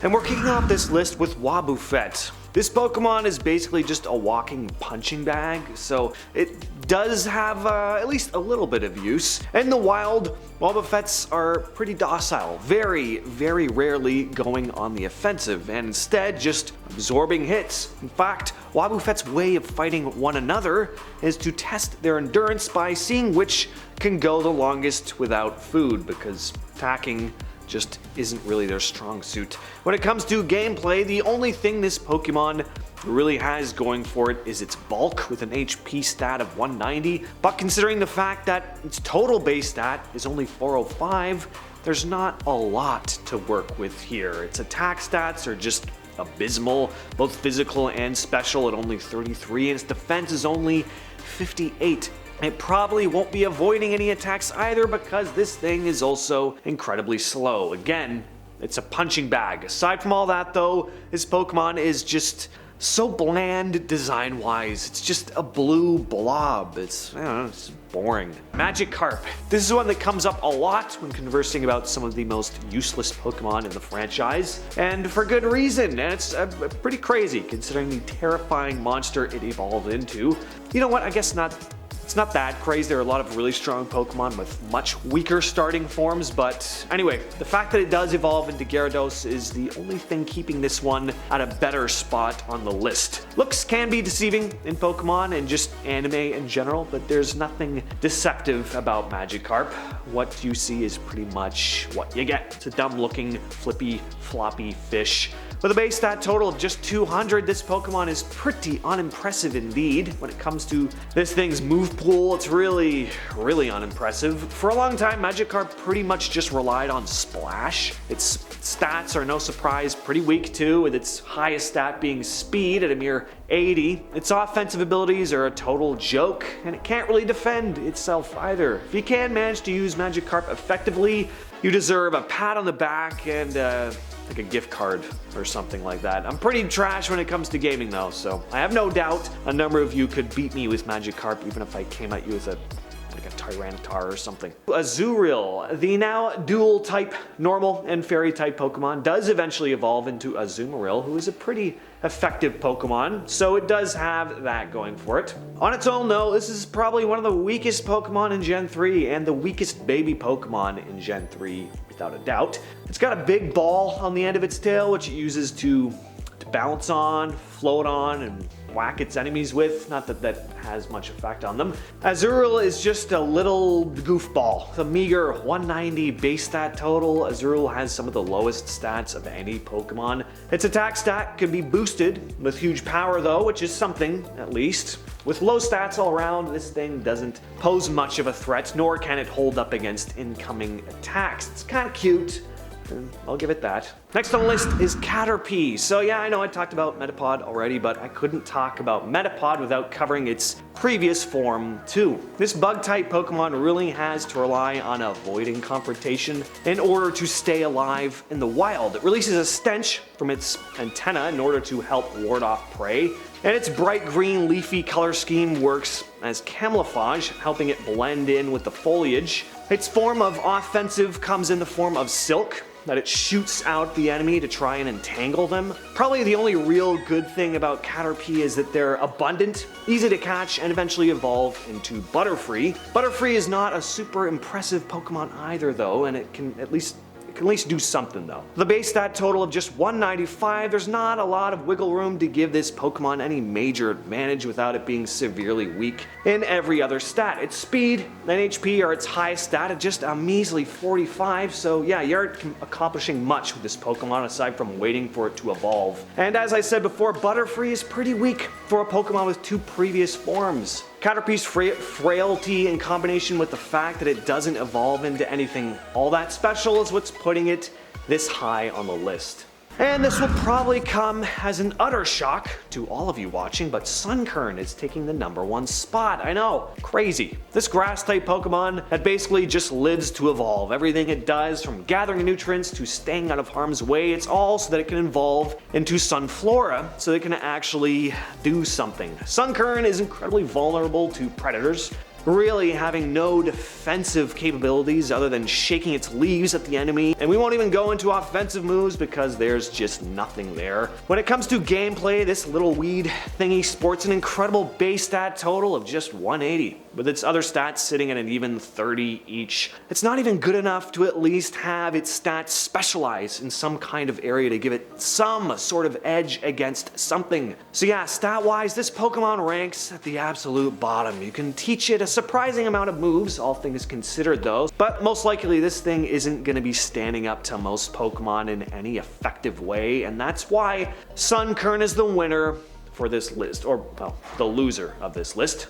And we're kicking off this list with Wobbuffet. This Pokemon is basically just a walking punching bag, so it does have at least a little bit of use. In the wild, Wobbuffets are pretty docile, very rarely going on the offensive, and instead just absorbing hits. In fact, Wobbuffet's way of fighting one another is to test their endurance by seeing which can go the longest without food, because attacking just isn't really their strong suit. When it comes to gameplay, the only thing this Pokemon really has going for it is its bulk with an HP stat of 190, but considering the fact that its total base stat is only 405, there's not a lot to work with here. Its attack stats are just abysmal, both physical and special at only 33, and its defense is only 58. It probably won't be avoiding any attacks either because this thing is also incredibly slow. Again, it's a punching bag. Aside from all that though, this Pokemon is just so bland design-wise. It's just a blue blob. It's, I don't know, it's boring. Magikarp. This is one that comes up a lot when conversing about some of the most useless Pokemon in the franchise, and for good reason, and it's pretty crazy considering the terrifying monster it evolved into. You know what, I guess it's not that crazy. There are a lot of really strong Pokemon with much weaker starting forms, but anyway, the fact that it does evolve into Gyarados is the only thing keeping this one at a better spot on the list. Looks can be deceiving in Pokemon and just anime in general, but there's nothing deceptive about Magikarp. What you see is pretty much what you get. It's a dumb looking, flippy, floppy fish. With a base stat total of just 200, this Pokemon is pretty unimpressive indeed. When it comes to this thing's move pool, it's really unimpressive. For a long time, Magikarp pretty much just relied on Splash. Its stats are no surprise pretty weak too, with its highest stat being speed at a mere 80. Its offensive abilities are a total joke, and it can't really defend itself either. If you can manage to use Magikarp effectively, you deserve a pat on the back and like a gift card or something like that. I'm pretty trash when it comes to gaming though, so I have no doubt a number of you could beat me with Magikarp even if I came at you with like a Tyranitar or something. Azurill, the now dual type normal and fairy type Pokemon, does eventually evolve into Azumarill, who is a pretty effective Pokemon, so it does have that going for it. On its own though, this is probably one of the weakest Pokemon in Gen 3 and the weakest baby Pokemon in Gen 3 without a doubt. It's got a big ball on the end of its tail which it uses to bounce on, float on, and whack its enemies with. Not that that has much effect on them. Azurill is just a little goofball. The meager 190 base stat total. Azurill has some of the lowest stats of any Pokemon. Its attack stat can be boosted with huge power though, which is something at least. With low stats all around, this thing doesn't pose much of a threat, nor can it hold up against incoming attacks. It's kind of cute, and I'll give it that. Next on the list is Caterpie. So yeah, I know I talked about Metapod already, but I couldn't talk about Metapod without covering its previous form too. This bug-type Pokemon really has to rely on avoiding confrontation in order to stay alive in the wild. It releases a stench from its antenna in order to help ward off prey, and its bright green leafy color scheme works as camouflage, helping it blend in with the foliage. Its form of offensive comes in the form of Silk, that it shoots out the enemy to try and entangle them. Probably the only real good thing about Caterpie is that they're abundant, easy to catch, and eventually evolve into Butterfree. Butterfree is not a super impressive Pokemon either though, and it can at least do something though. The base stat total of just 195, there's not a lot of wiggle room to give this Pokemon any major advantage without it being severely weak in every other stat. Its speed and HP are its highest stat at just a measly 45, so yeah, you aren't accomplishing much with this Pokemon aside from waiting for it to evolve. And as I said before, Butterfree is pretty weak for a Pokemon with two previous forms. Caterpie's frailty in combination with the fact that it doesn't evolve into anything all that special is what's putting it this high on the list. And this will probably come as an utter shock to all of you watching, but Sunkern is taking the #1 spot. I know, crazy. This grass-type Pokemon that basically just lives to evolve. Everything it does, from gathering nutrients to staying out of harm's way, it's all so that it can evolve into Sunflora, so it can actually do something. Sunkern is incredibly vulnerable to predators, really having no defensive capabilities other than shaking its leaves at the enemy, and we won't even go into offensive moves because there's just nothing there. When it comes to gameplay, this little weed thingy sports an incredible base stat total of just 180, with its other stats sitting at an even 30 each. It's not even good enough to at least have its stats specialize in some kind of area to give it some sort of edge against something. So yeah, stat-wise, this Pokemon ranks at the absolute bottom. You can teach it a surprising amount of moves, all things considered though, but most likely this thing isn't going to be standing up to most Pokemon in any effective way, and that's why Sunkern is the winner for this list, or well, the loser of this list.